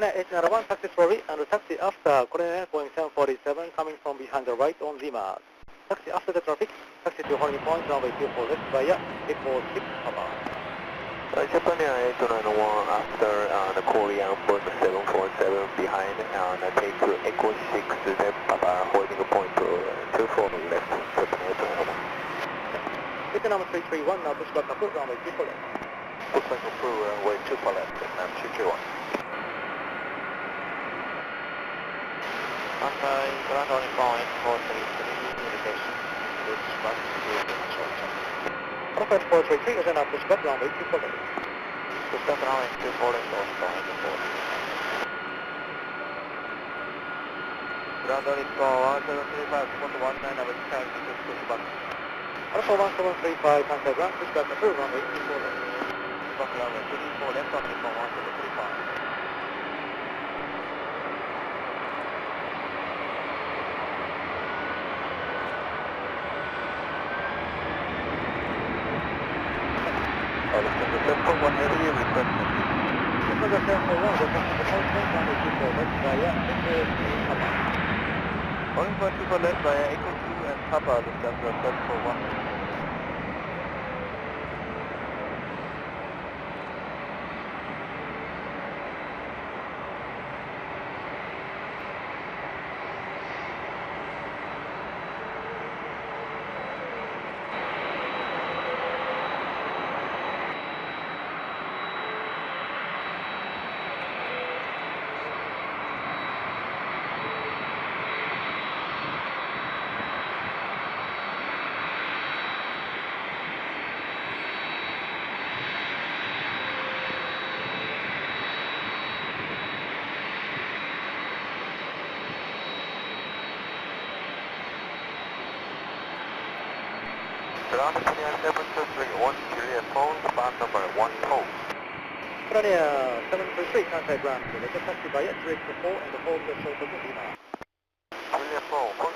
Korea 801, taxi slowly, and taxi after Korea Boeing 747 coming from behind the right on Lima. Taxi after the traffic, taxi to holding point, runway 24 left via Echo 6 Papa. Japan Air 891 after the Korean Boeing 747 behind and take Echo 6 left Papa holding point 24 left, Japan Air 891. Vietnam 331, now push back approve, runway 24 left. Push back approve, runway 24 left, Vietnam 331. Kansai, ground only point 433, indication, push back to short jump. Alpha 433, is now push back, runway 24 left. Push back runway 24 left, also point 4. Ground only point 1735, 19, just push back. Alpha 1735, Kansai ground, push back approve, runway 24 left. Push back runway 24 left, only from 1735. Central 1 heavy, request entry. This was a Central 1, the taxi to holding point, runway 24 left via Echo 3 Papa. Holding point 24 left via Echo 2 and Papa, Lufthansa Central 1. Ground Korea 723, 1 Juliet phone, span number 12. Korea 733, Kansai ground, let the taxi via direct to 4 and hold the short of Lima. Juliet phone, 1